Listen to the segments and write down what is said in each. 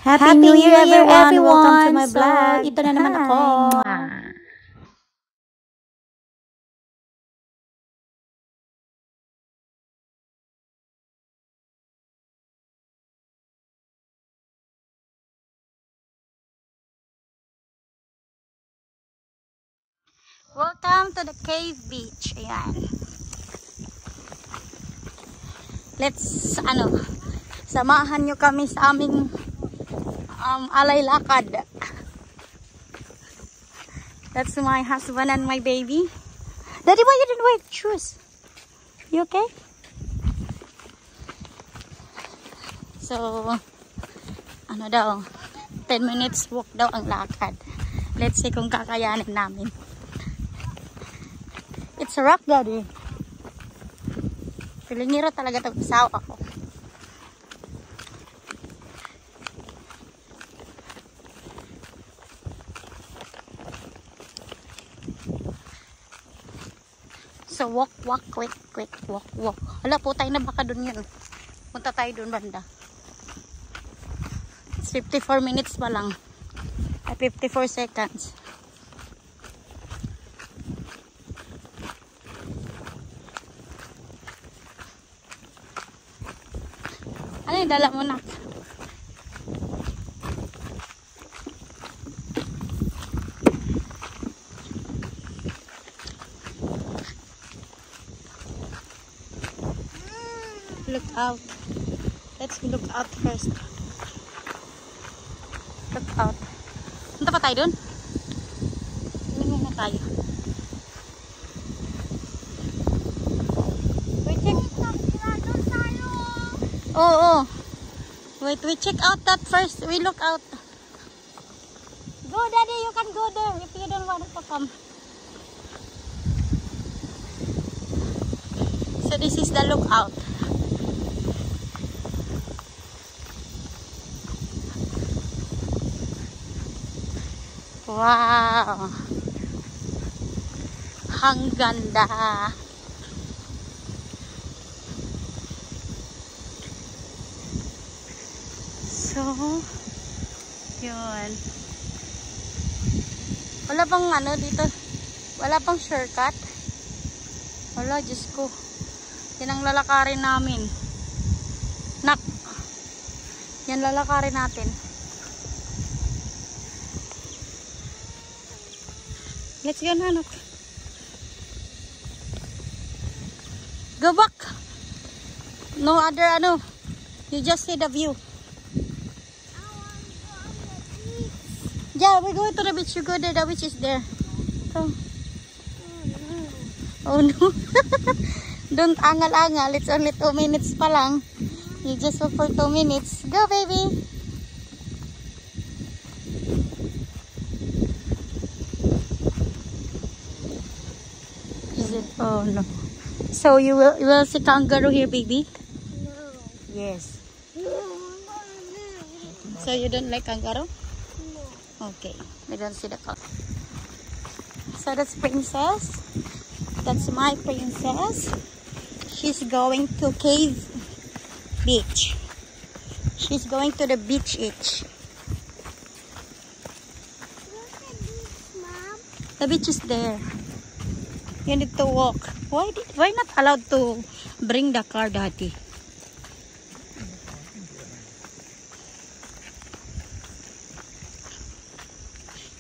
Happy New Year everyone! Welcome to my vlog. Ito na naman ako. Welcome to the Cave Beach. Ayan. Let's, samahan nyo kami sa aming alay lakad. That's my husband and my baby. Daddy, why you didn't wear shoes? You okay? So, 10 minutes walk daw ang lakad. Let's see kung kakayanin namin. It's a rock, Daddy. Pilingiro talaga itong asawa ko. So, walk, quick, walk. Wala po tayo na baka dun yun. Punta tayo dun banda. It's 54 minutes pa lang. 54 seconds. Ano yung dala mo na? Look out. Let's look out first. Look out. Punta pa tayo dun? Tingin na tayo. Wait, check. Oh. Wait, we check out that first. We look out. Go, Daddy. You can go there if you don't want to come. So this is the lookout. Wow! Ang ganda! So, yun. Wala pang dito. Wala pang shortcut. Wala, Diyos ko. Yan ang lalakarin namin. Nak! Yan lalakarin natin. Let's go, Nanok. Go back. No other, You just see the view. Yeah, we're going to the beach. You go there. The beach is there. Oh no. Don't angal-angal. It's only 2 minutes pa lang. You just walk for 2 minutes. Go, baby. Oh no. So you will see kangaroo here, baby? No. Yes. So you don't like kangaroo? No. Okay. We don't see the kangaroo. So that's Princess. That's my princess. She's going to Cave Beach. She's going to the beach itch. Look at this, Mom. The beach is there. You need to walk. Why not allowed to bring the car, Daddy?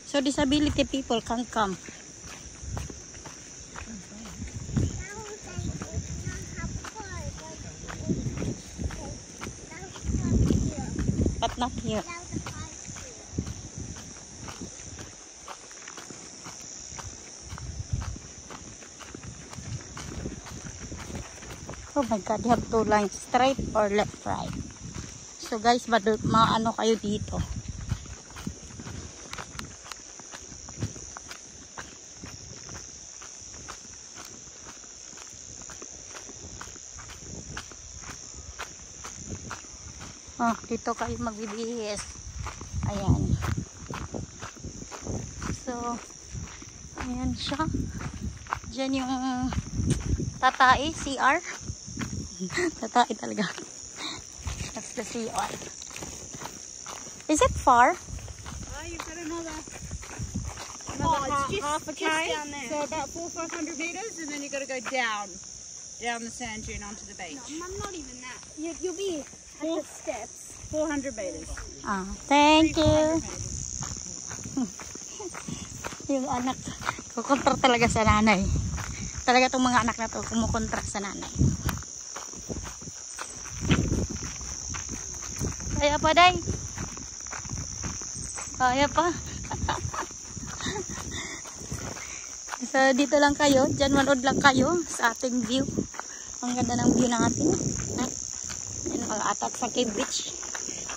So disability people can come. But not here. Oh my God, you have 2 lines, straight or left, right. So guys, maano kayo dito. Oh, dito kayo magbibihis. Ayan. So, ayan siya. Diyan yung tatai, CR. Tatai talaga. That's the CR. Is it far? You've got another it's just, half a just K, down there. so about 400 or 500 meters, and then you've got to go down the sand dune onto the beach. No, not even that. You'll be at the steps. 400 meters. Thank you. 400 meters. Yung anak, kukontra talaga sa nanay. Talaga itong mga anak na to, kumukontra sa nanay. Kaya pa, Day? Kaya pa? So, dito lang kayo. Diyan manood lang kayo sa ating view. Ang ganda ng view natin. Yan, mga atat sa Cave Beach.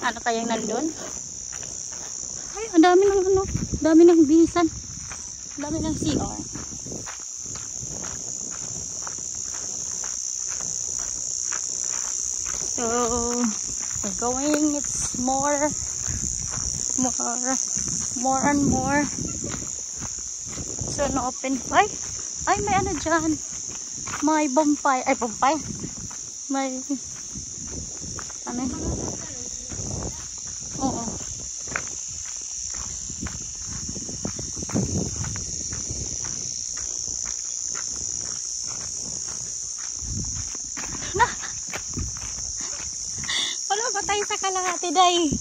Ano kayang nandun? Ay, ang dami ng ano. Dami ng bisan. Dami ng CR. So, we're going. It's more and more. So, na-open. Ay, may ano dyan. May bonfire. Ay, bonfire. May, ano yun? Oo. Wala ba tayo sa kalahati, Day?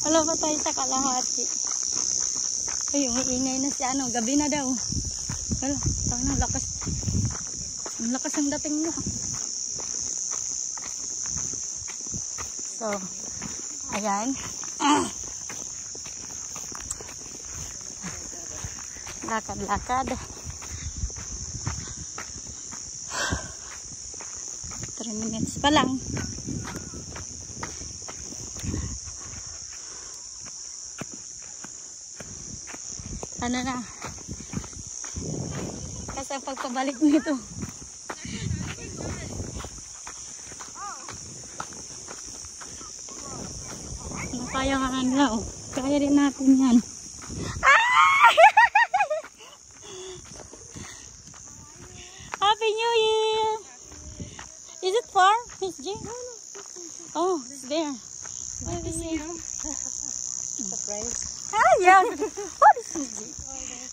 Wala ba tayo sa kalahati? Ay, yung iingay na si ano, gabi na daw. Wala, tayo na, lakas. Ang lakas ang dating mo. So, ayan. Lakad-lakad. 3 minutes pa lang. Ano na? Kasi ang pagpabalik nito. Ano kaya nga lang? Kaya rin natin yan. Happy New Year! Is it far, Miss G? Oh, it's there. What is it? Surprise. Ah, yeah. What is Miss G?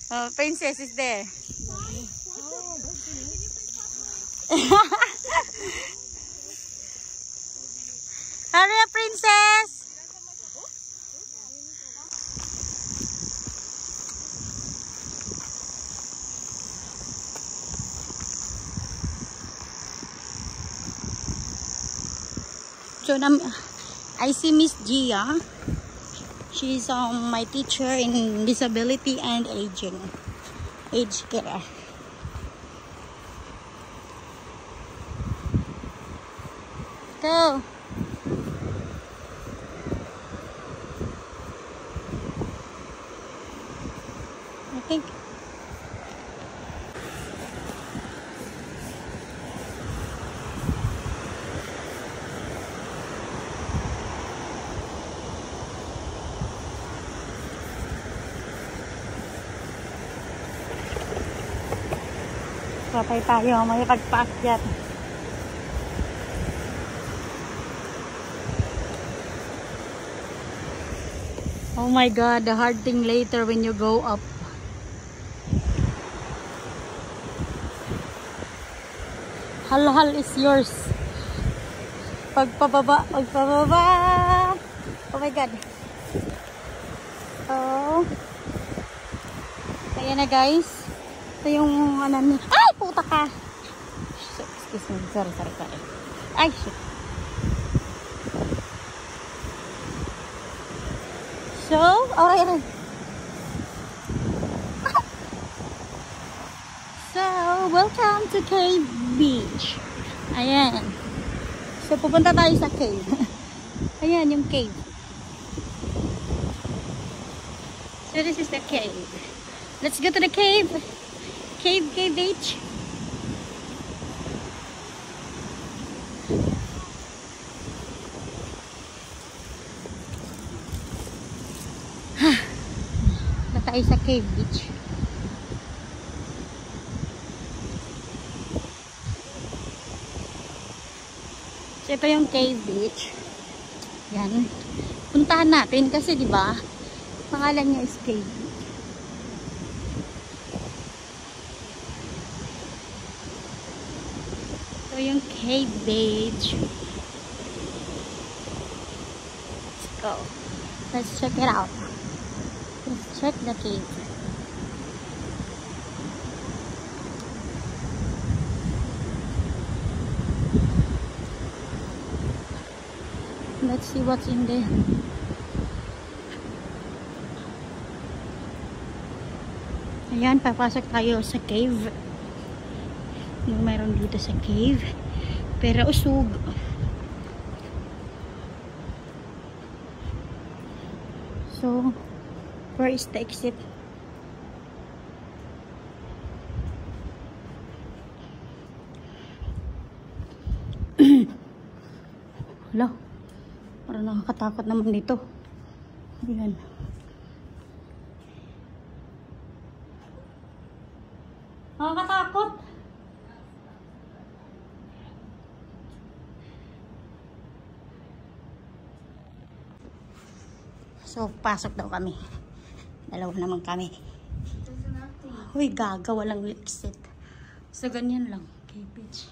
Oh, Princess is there. Hurry up, Princess! So, I see Miss Gia. She's my teacher in disability and aging. Age care. Go! I think. Patay tayo, may pagpaakyat. Oh my God, the hard thing later when you go up. Hal-hal is yours. Pagpababa, pagpababa. Oh my God. Oh. Kaya na guys. Ito yung ano ni... Ay! Puta ka! Excuse me. Sorry. Ay! Shit. So, alright. So, welcome to Cave Beach. Ayan. So, pupunta tayo sa cave. Ayan, yung cave. So, this is the cave. Let's go to the cave. Cave Beach. Tayo sa Cave Beach. So Ito yung cave beach. Yan. Puntahan natin kasi 'di ba? Pangalan niya is cave beach. Ito yung cave beach. Let's go. Let's check it out. Let's check the cave. Let's see what's in there. Ayan, papasok tayo sa cave. Yung mayroon dito sa cave. Pero usog. So, where is the exit? Hello. Parang nakakatakot naman dito. Ayan. Nakakatakot. So, pasok daw kami. Dalawa naman kami. Uy, gaga. Walang exit. So, ganyan lang. Okay, bitch.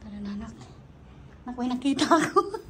Tara na, anak. Naku, nakita ako.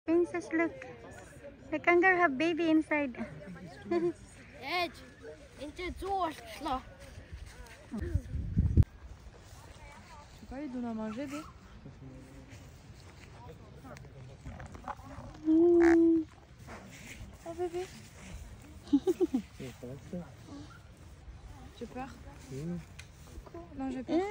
Princess, look. The kangaroo have baby inside. Edge, inte så. Tu peux pas lui donner à manger, bé? Oh bébé. Tu as peur? Coucou. Non, j'ai peur.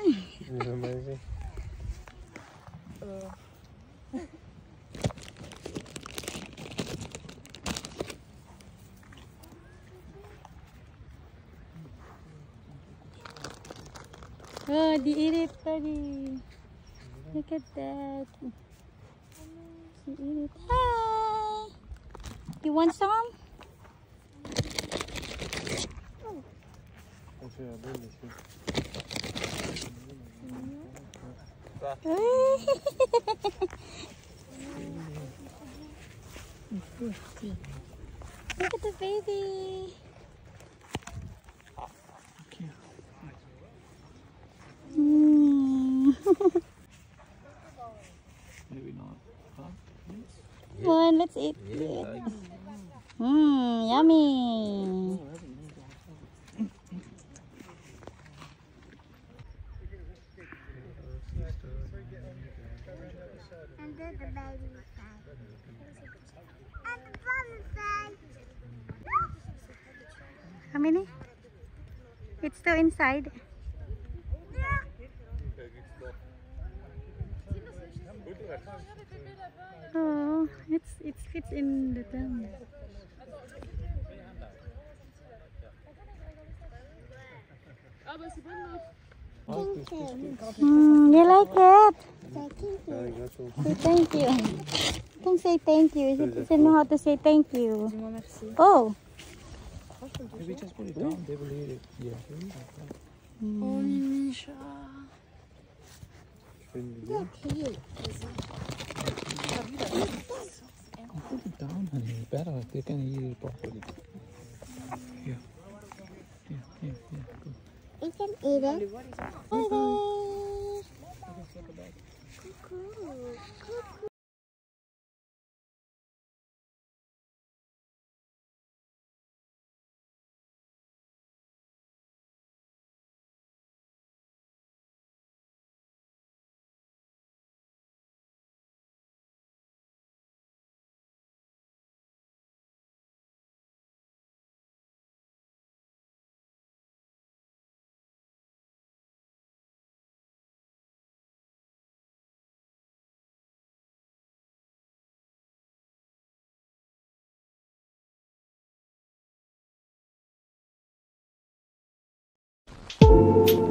Oh, they eat it already. Look at that. They eat it. Hi. You want some? Look at the baby. Maybe not. Huh? Come on, let's eat it. Yummy. And then the baby side. And the father side. How many? It's still inside. Oh, it fits in the thumb. You like it? Say thank you. Don't say thank you. He doesn't know how to say thank you. Dis-moi merci. Oh. Maybe just put it down. They will eat it. Yeah. Oh, Mimisha. Put it down, honey. It's better. They can eat it properly. Here. Here. Go. You can eat it. Cuckoo. Thank you.